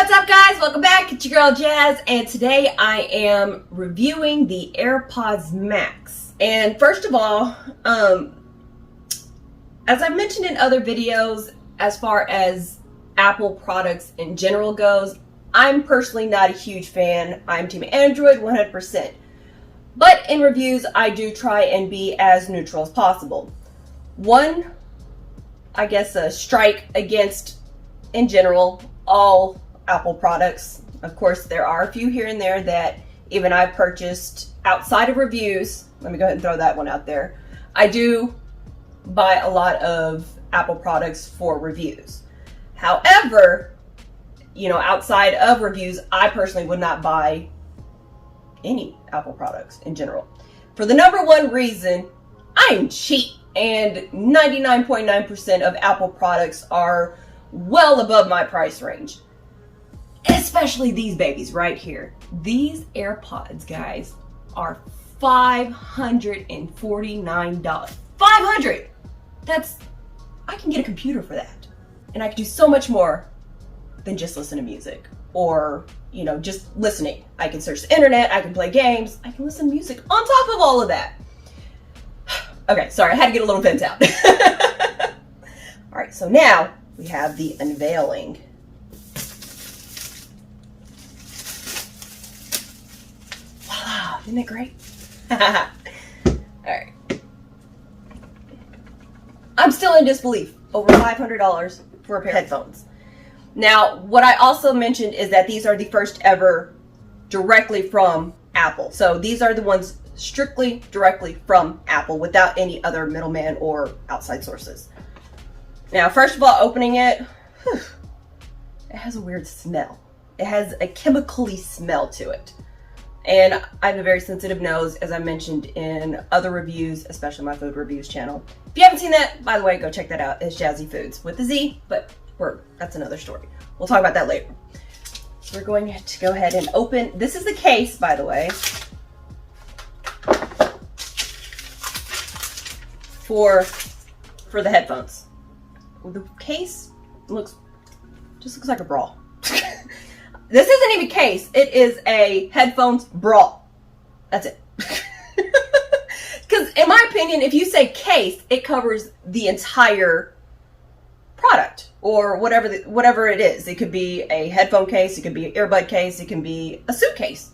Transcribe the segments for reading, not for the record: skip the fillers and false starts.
What's up, guys? Welcome back. It's your girl Jazz, and today I am reviewing the AirPods Max. And first of all, as I've mentioned in other videos, as far as Apple products in general goes, I'm personally not a huge fan. I'm team Android 100%. But in reviews, I do try and be as neutral as possible. One, I guess, a strike against, in general, all Apple products. Of course, there are a few here and there that even I've purchased outside of reviews. Let me go ahead and throw that one out there. I do buy a lot of Apple products for reviews. However, you know, outside of reviews, I personally would not buy any Apple products in general. For the number one reason, I'm cheap, and 99.9% of Apple products are well above my price range. Especially these babies right here. These AirPods, guys, are $549. $500! That's, I can get a computer for that. And I can do so much more than just listen to music or, you know, just listening. I can search the internet, I can play games, I can listen to music on top of all of that. Okay, sorry, I had to get a little vent out. All right, so now we have the unveiling. Voila, isn't it great? All right. I'm still in disbelief. Over $500 for a pair of headphones. Now, what I also mentioned is that these are the first ever directly from Apple. So these are the ones strictly directly from Apple without any other middleman or outside sources. Now, first of all, opening it, it has a weird smell. It has a chemically smell to it. And I have a very sensitive nose, as I mentioned in other reviews, especially my food reviews channel. If you haven't seen that, by the way, go check that out. It's Jazzyfoodz with a Z, but that's another story. We'll talk about that later. So we're going to go ahead and open. This is the case, by the way, for the headphones. Well, the case just looks like a bra. This isn't even a case. It is a headphones bra. That's it. Because in my opinion, if you say case, it covers the entire product or whatever it is. It could be a headphone case. It could be an earbud case. It can be a suitcase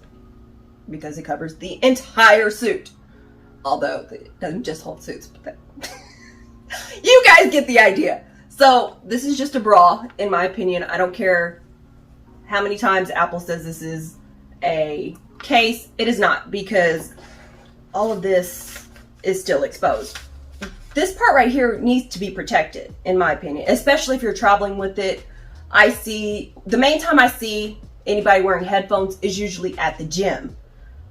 because it covers the entire suit. Although it doesn't just hold suits. But you guys get the idea. So this is just a bra, in my opinion. I don't care how many times Apple says this is a case. It is not, because all of this is still exposed. This part right here needs to be protected, in my opinion, especially if you're traveling with it. The main time I see anybody wearing headphones is usually at the gym.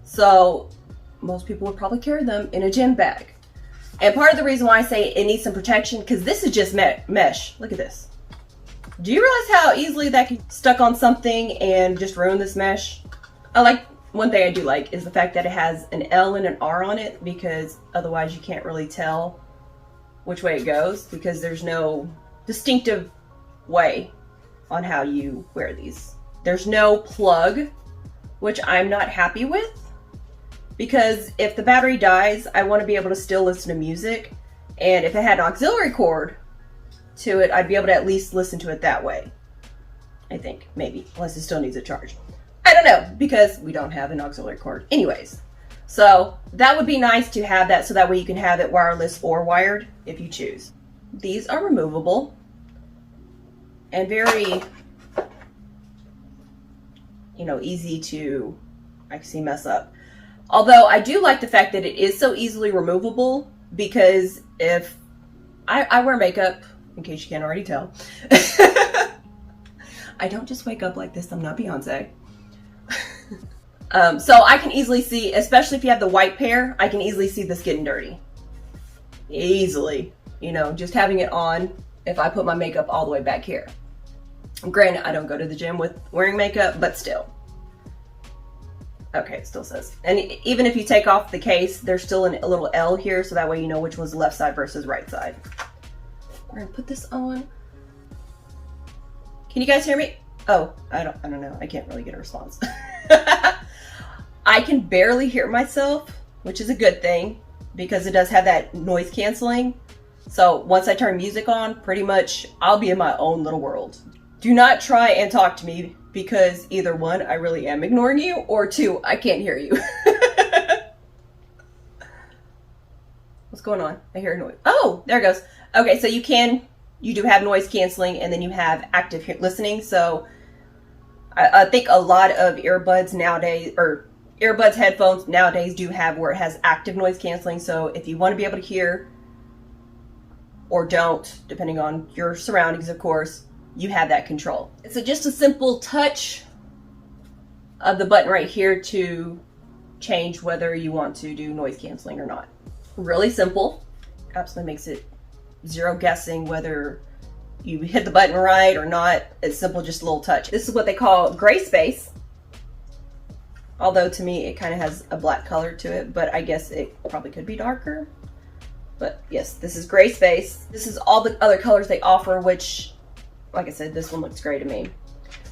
So most people would probably carry them in a gym bag. And part of the reason why I say it needs some protection, because this is just mesh. Look at this. Do you realize how easily that can get stuck on something and just ruin this mesh? One thing I do like is the fact that it has an L and an R on it, because otherwise you can't really tell which way it goes, because there's no distinctive way on how you wear these. There's no plug, which I'm not happy with, because if the battery dies, I want to be able to still listen to music, and if it had an auxiliary cord to it, I'd be able to at least listen to it that way. I think, maybe, unless it still needs a charge. I don't know, because we don't have an auxiliary cord anyways. So that would be nice to have that, so that way you can have it wireless or wired if you choose. These are removable and very, easy to, I can see, mess up. Although I do like the fact that it is so easily removable, because if I wear makeup, in case you can't already tell. I don't just wake up like this. I'm not Beyonce. So I can easily see, especially if you have the white pair, I can easily see this getting dirty. Easily. Just having it on if I put my makeup all the way back here. Granted, I don't go to the gym with wearing makeup, but still. Okay, it still says. And even if you take off the case, there's still a little L here, so that way you know which one's the left side versus right side. We're gonna put this on. Can you guys hear me? Oh, I don't know. I can't really get a response. I can barely hear myself, which is a good thing because it does have that noise canceling. So once I turn music on, pretty much I'll be in my own little world. Do not try and talk to me because either one, I really am ignoring you, or two, I can't hear you. What's going on? I hear a noise. Oh, there it goes. Okay, so you do have noise canceling, and then you have active listening. So I think a lot of earbuds nowadays, or earbuds headphones nowadays, do have where it has active noise canceling. So if you want to be able to hear, or don't, depending on your surroundings, of course, you have that control. It's just a simple touch of the button right here to change whether you want to do noise canceling or not. Really simple. Absolutely makes it zero guessing whether you hit the button right or not. It's simple, just a little touch. This is what they call gray space. Although to me, it kind of has a black color to it, but I guess it probably could be darker. But yes, this is gray space. This is all the other colors they offer, which, like I said, this one looks gray to me.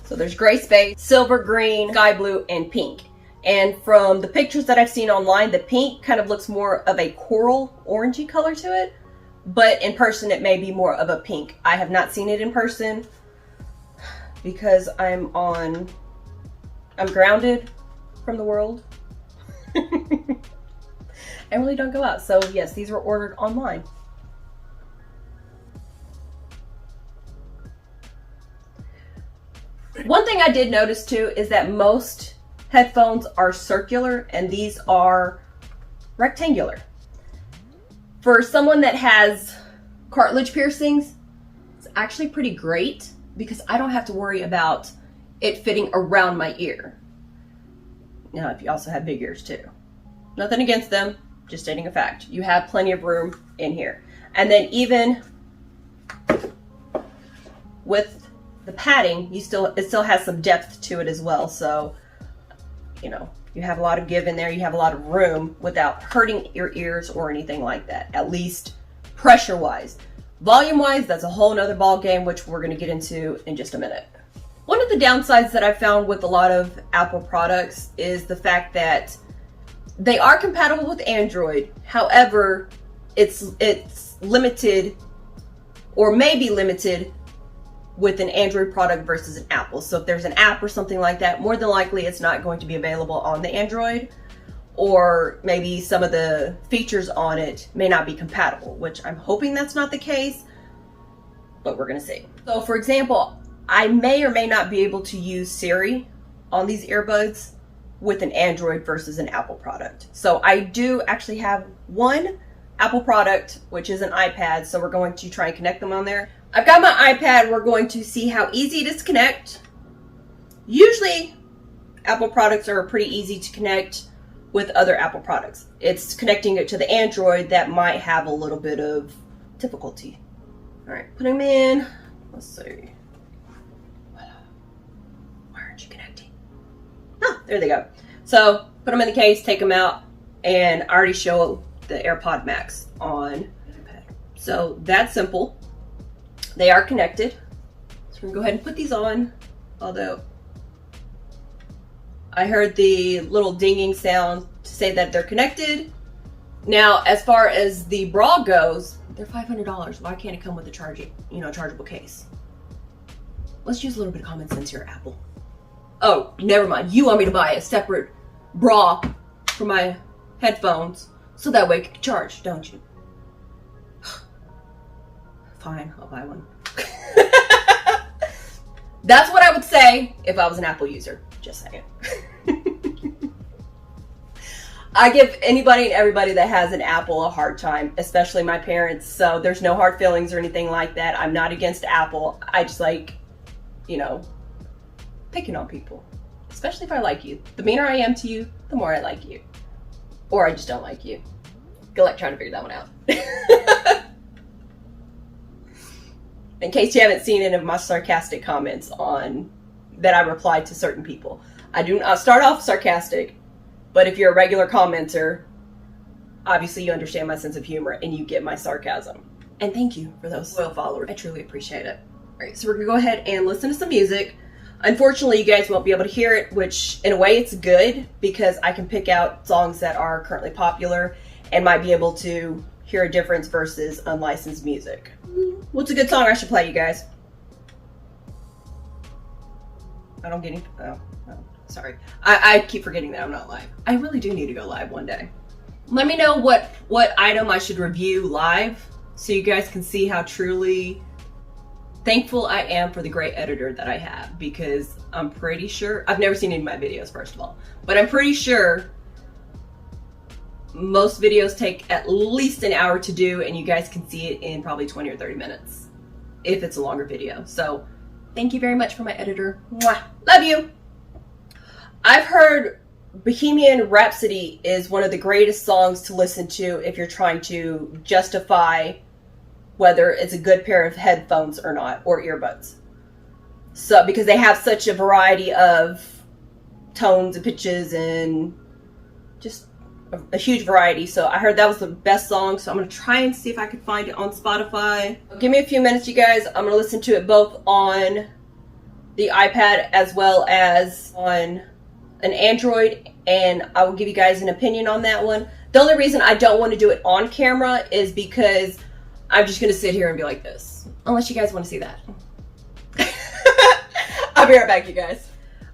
So there's gray space, silver, green, sky blue, and pink. And from the pictures that I've seen online, the pink kind of looks more of a coral orangey color to it. But in person, it may be more of a pink. I have not seen it in person because I'm grounded from the world. I really don't go out. So yes, these were ordered online. One thing I did notice too is that most headphones are circular and these are rectangular. For someone that has cartilage piercings, it's actually pretty great because I don't have to worry about it fitting around my ear. Now, if you also have big ears too. Nothing against them, just stating a fact. You have plenty of room in here. And then even with the padding, it still has some depth to it as well. So, you know, you have a lot of give in there. You have a lot of room without hurting your ears or anything like that, at least pressure-wise. Volume-wise, that's a whole nother ball game, which we're going to get into in just a minute. One of the downsides that I found with a lot of Apple products is the fact that they are compatible with Android. However, it's limited, or may be limited, with an Android product versus an Apple. So if there's an app or something like that, more than likely it's not going to be available on the Android, or maybe some of the features on it may not be compatible, which I'm hoping that's not the case, but we're gonna see. So for example, I may or may not be able to use Siri on these earbuds with an Android versus an Apple product. So I do actually have one Apple product, which is an iPad, so we're going to try and connect them on there. I've got my iPad. We're going to see how easy it is to connect. Usually, Apple products are pretty easy to connect with other Apple products. It's connecting it to the Android that might have a little bit of difficulty. All right, put them in. Let's see. Why aren't you connecting? Oh, there they go. So put them in the case, take them out, and I already show the AirPod Max on iPad. So that's simple. They are connected. So we're gonna go ahead and put these on, although I heard the little dinging sound to say that they're connected. Now, as far as the bra goes, they're $500. Why can't it come with a chargeable case? Let's use a little bit of common sense here, Apple. Oh, never mind. You want me to buy a separate bra for my headphones so that way it can charge, don't you? Fine, I'll buy one. That's what I would say if I was an Apple user. Just saying. I give anybody and everybody that has an Apple a hard time, especially my parents. So there's no hard feelings or anything like that. I'm not against Apple. I just like, picking on people. Especially if I like you. The meaner I am to you, the more I like you. Or I just don't like you. Good luck trying to figure that one out. In case you haven't seen any of my sarcastic comments on that I replied to certain people. I do not start off sarcastic, but if you're a regular commenter, obviously you understand my sense of humor and you get my sarcasm. And thank you for those loyal followers. I truly appreciate it. All right, so we're gonna go ahead and listen to some music. Unfortunately, you guys won't be able to hear it, which in a way it's good because I can pick out songs that are currently popular and might be able to hear a difference versus unlicensed music. What's a good song I should play, you guys? I don't get any, oh, sorry. I keep forgetting that I'm not live. I really do need to go live one day. Let me know what item I should review live so you guys can see how truly thankful I am for the great editor that I have, because I'm pretty sure, I've never seen any of my videos, first of all, but I'm pretty sure most videos take at least an hour to do, and you guys can see it in probably 20 or 30 minutes if it's a longer video. So thank you very much for my editor. Mwah. Love you. I've heard Bohemian Rhapsody is one of the greatest songs to listen to if you're trying to justify whether it's a good pair of headphones or not, or earbuds. So, because they have such a variety of tones and pitches and just a huge variety. So I heard that was the best song. So I'm going to try and see if I can find it on Spotify. Give me a few minutes, you guys. I'm going to listen to it both on the iPad as well as on an Android, and I will give you guys an opinion on that one. The only reason I don't want to do it on camera is because I'm just going to sit here and be like this. Unless you guys want to see that. I'll be right back, you guys.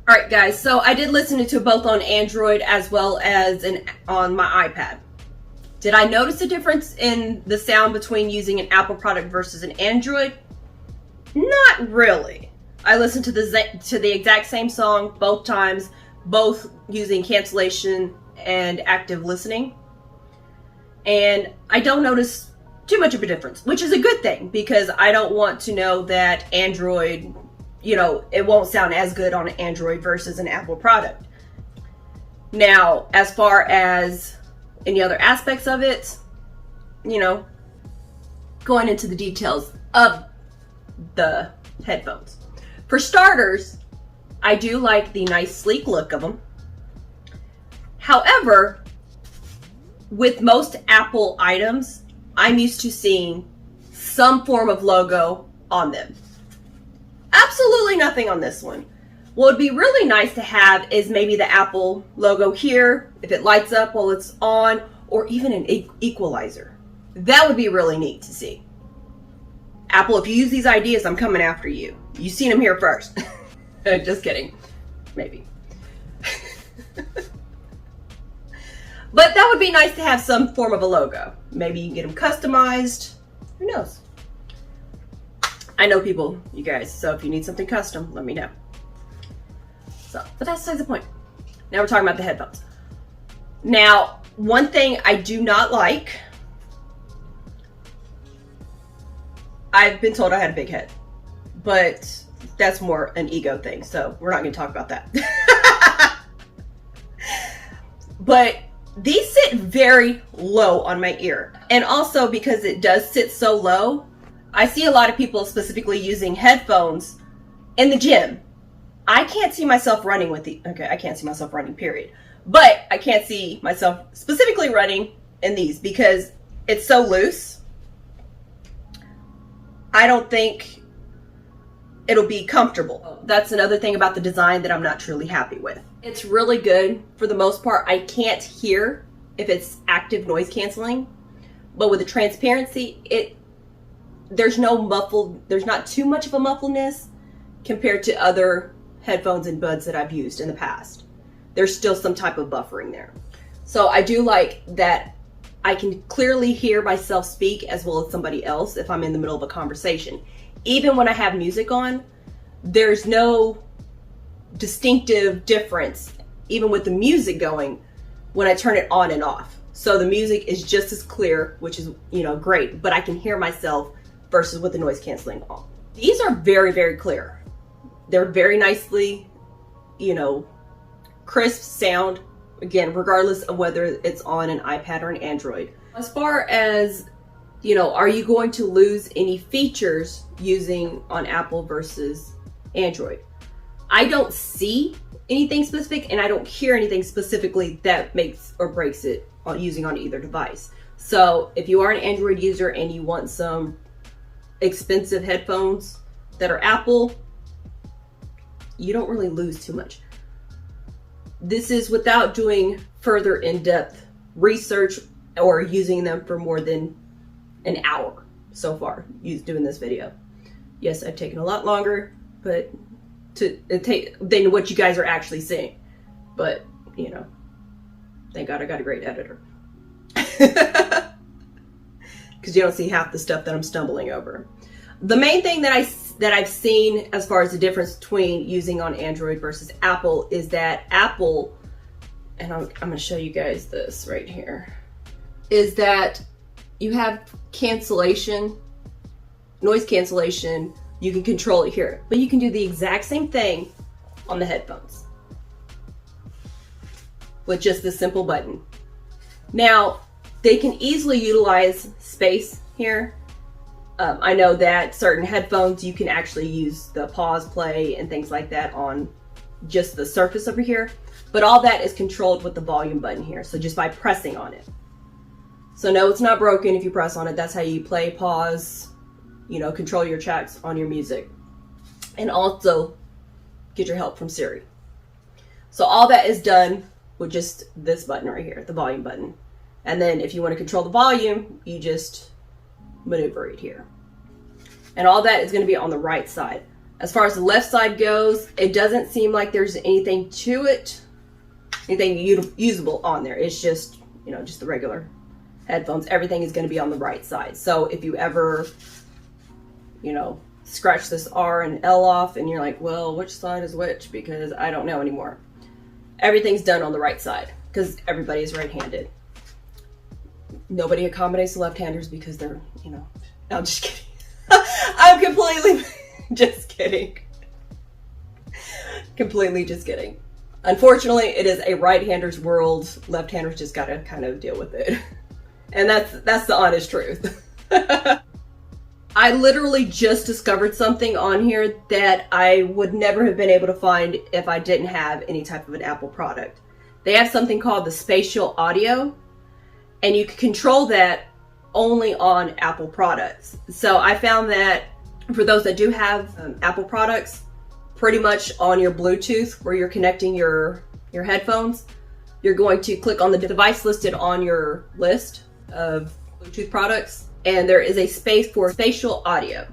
Alright guys, so I did listen to it both on Android as well as on my iPad. Did I notice a difference in the sound between using an Apple product versus an Android? Not really. I listened to the exact same song both times, both using cancellation and active listening. And I don't notice too much of a difference, which is a good thing, because I don't want to know that Android, you know, it won't sound as good on an Android versus an Apple product. Now, as far as any other aspects of it, you know, going into the details of the headphones. For starters, I do like the nice sleek look of them. However, with most Apple items, I'm used to seeing some form of logo on them. Absolutely nothing on this one. What would be really nice to have is maybe the Apple logo here, if it lights up while it's on, or even an equalizer. That would be really neat to see. Apple, if you use these ideas, I'm coming after you. You've seen them here first. Just kidding. Maybe. But that would be nice to have some form of a logo. Maybe you can get them customized. Who knows? I know people, you guys, so if you need something custom, let me know. So, but that's besides the point. Now we're talking about the headphones. Now, one thing I do not like, I've been told I had a big head, but that's more an ego thing, so we're not going to talk about that. But these sit very low on my ear. And also because it does sit so low, I see a lot of people specifically using headphones in the gym. I can't see myself running with okay, I can't see myself running, period. But I can't see myself specifically running in these because it's so loose. I don't think it'll be comfortable. That's another thing about the design that I'm not truly happy with. It's really good for the most part. I can't hear if it's active noise canceling, but with the transparency, there's not too much of a muffledness compared to other headphones and buds that I've used in the past. There's still some type of buffering there. So I do like that I can clearly hear myself speak as well as somebody else if I'm in the middle of a conversation. Even when I have music on, there's no distinctive difference, even with the music going, when I turn it on and off. So the music is just as clear, which is, you know, great, but I can hear myself versus with the noise canceling on. These are very, very clear. They're very nicely, you know, crisp sound, again, regardless of whether it's on an iPad or an Android. As far as, you know, are you going to lose any features using on Apple versus Android? I don't see anything specific, and I don't hear anything specifically that makes or breaks it on using on either device. So if you are an Android user and you want some expensive headphones that are Apple, you don't really lose too much. This is without doing further in-depth research or using them for more than an hour so far doing this video. Yes, I've taken a lot longer, but than what you guys are actually seeing. But, you know, thank God I got a great editor. Because you don't see half the stuff that I'm stumbling over. The main thing that I've seen as far as the difference between using on Android versus Apple is that Apple, and I'm going to show you guys this right here, is that you have cancellation, noise cancellation. You can control it here, but you can do the exact same thing on the headphones with just this simple button. Now, they can easily utilize space here. I know that certain headphones, you can actually use the pause, play, and things like that on just the surface over here. But all that is controlled with the volume button here. So just by pressing on it. So no, it's not broken if you press on it. That's how you play, pause, you know, control your tracks on your music. And also get your help from Siri. So all that is done with just this button right here, the volume button. And then if you want to control the volume, you just maneuver it here. And all that is going to be on the right side. As far as the left side goes, it doesn't seem like there's anything to it, anything usable on there. It's just, you know, just the regular headphones. Everything is going to be on the right side. So if you ever, you know, scratch this R and L off and you're like, well, which side is which? Because I don't know anymore. Everything's done on the right side because everybody is right-handed. Nobody accommodates the left-handers because they're, you know, no, I'm just kidding. I'm completely just kidding. Completely just kidding. Unfortunately, it is a right-hander's world. Left-handers just gotta kind of deal with it. And that's the honest truth. I literally just discovered something on here that I would never have been able to find if I didn't have any type of an Apple product. They have something called the Spatial audio, and you can control that only on Apple products. So I found that for those that do have Apple products, pretty much on your Bluetooth where you're connecting your headphones, you're going to click on the device listed on your list of Bluetooth products, and there is a space for spatial audio.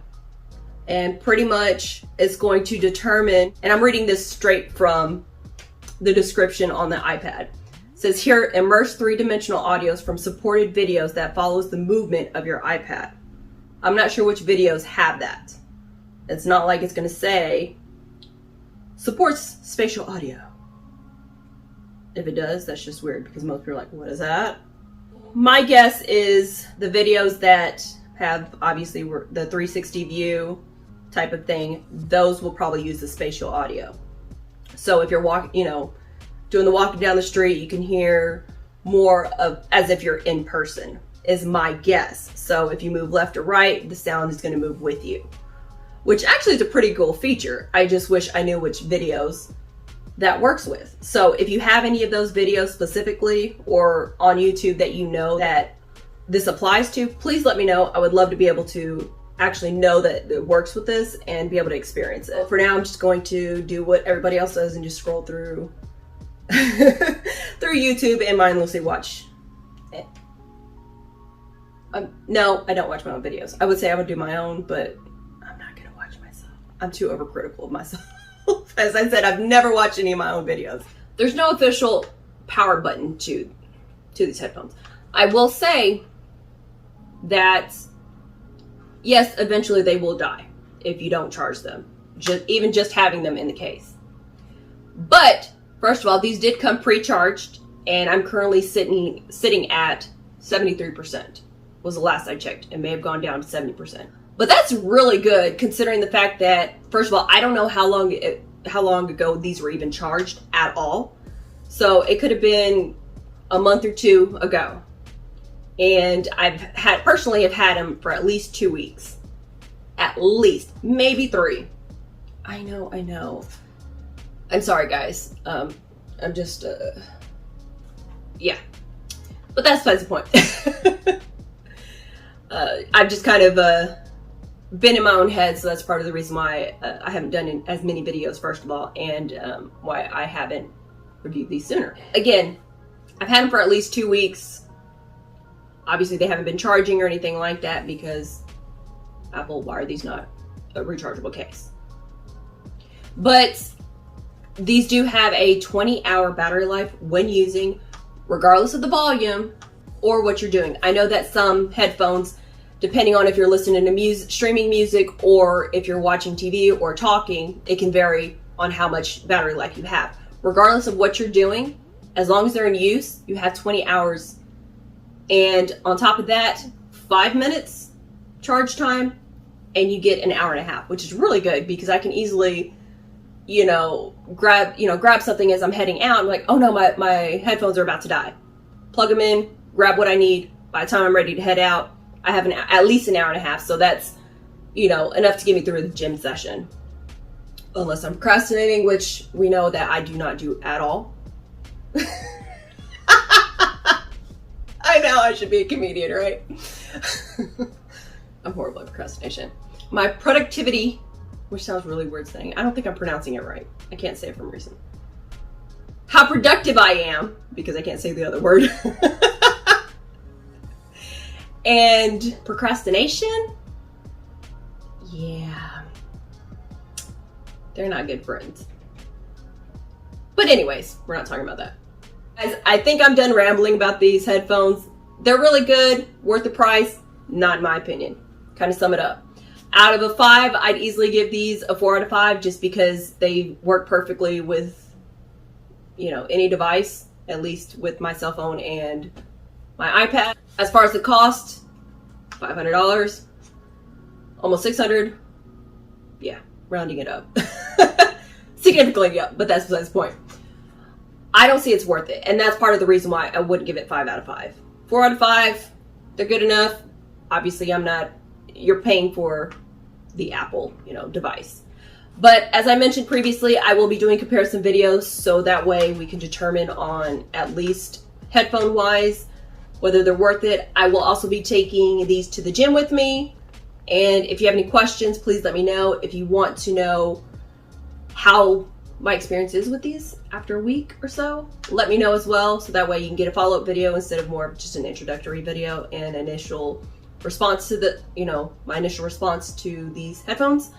And pretty much it's going to determine, and I'm reading this straight from the description on the iPad. It says here, immerse three-dimensional audios from supported videos that follows the movement of your iPad. I'm not sure which videos have that. It's not like it's going to say supports spatial audio. If it does, that's just weird because most people are like, what is that? My guess is the videos that have obviously the 360 view type of thing, those will probably use the spatial audio. So if you're walking, you know, doing the walking down the street, you can hear more of as if you're in person, is my guess. So if you move left or right, the sound is going to move with you, which actually is a pretty cool feature. I just wish I knew which videos that works with. So if you have any of those videos specifically or on YouTube that you know that this applies to, please let me know. I would love to be able to actually know that it works with this and be able to experience it. For now, I'm just going to do what everybody else does and just scroll through through YouTube and mindlessly watch it. No, I don't watch my own videos. I would say I would do my own, but I'm not gonna watch myself. I'm too overcritical of myself. As I said, I've never watched any of my own videos. There's no official power button to these headphones. I will say that yes, eventually they will die if you don't charge them, even just having them in the case. But first of all, these did come pre-charged, and I'm currently sitting at 73%. Was the last I checked. It may have gone down to 70%. But that's really good considering the fact that, first of all, I don't know how long ago these were even charged at all. So it could have been a month or two ago. And personally have had them for at least 2 weeks. At least, maybe 3. I know. I'm sorry, guys. I'm just, yeah. But that's besides the point. I've just kind of been in my own head, so that's part of the reason why I haven't done as many videos, first of all, and why I haven't reviewed these sooner. Again, I've had them for at least 2 weeks. Obviously, they haven't been charging or anything like that because Apple, why are these not a rechargeable case? But these do have a 20-hour battery life when using, regardless of the volume or what you're doing. I know that some headphones, depending on if you're listening to music, streaming music, or if you're watching TV or talking, it can vary on how much battery life you have. Regardless of what you're doing, as long as they're in use, you have 20 hours. And on top of that, 5 minutes charge time, and you get an hour and a half, which is really good because I can easily, grab something as I'm heading out. I'm like, oh no, my headphones are about to die. Plug them in, grab what I need. By the time I'm ready to head out, I have at least an hour and a half, so that's, enough to get me through the gym session. Unless I'm procrastinating, which we know that I do not do at all. I know I should be a comedian, right? I'm horrible at procrastination. My productivity, which sounds really weird saying, I don't think I'm pronouncing it right. I can't say it for a reason. How productive I am, because I can't say the other word. And procrastination, yeah, they're not good friends. But anyways, we're not talking about that. Guys, I think I'm done rambling about these headphones. They're really good, worth the price, not in my opinion. Kind of sum it up. Out of a 5, I'd easily give these a 4 out of 5 just because they work perfectly with, any device, at least with my cell phone and my iPad. As far as the cost, $500, almost $600. Yeah, rounding it up. Significantly up, but that's besides the point. I don't see it's worth it, and that's part of the reason why I wouldn't give it 5 out of 5. 4 out of 5, they're good enough. Obviously, you're paying for the Apple, device. But as I mentioned previously, I will be doing comparison videos, so that way we can determine on at least headphone-wise whether they're worth it. I will also be taking these to the gym with me, and if you have any questions, please let me know. If you want to know how my experience is with these after a week or so, let me know as well, so that way you can get a follow-up video instead of more of just an introductory video and initial response to my initial response to these headphones.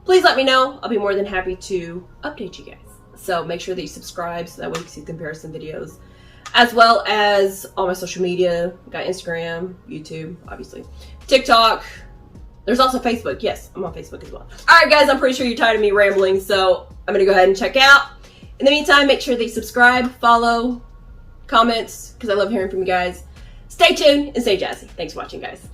Please let me know. I'll be more than happy to update you guys. So make sure that you subscribe so that way you can see comparison videos, as well as all my social media. Got Instagram, YouTube, obviously, TikTok. There's also Facebook. Yes, I'm on Facebook as well. All right, guys, I'm pretty sure you're tired of me rambling, so I'm going to go ahead and check out. In the meantime, make sure that you subscribe, follow, comments, because I love hearing from you guys. Stay tuned and stay jazzy. Thanks for watching, guys.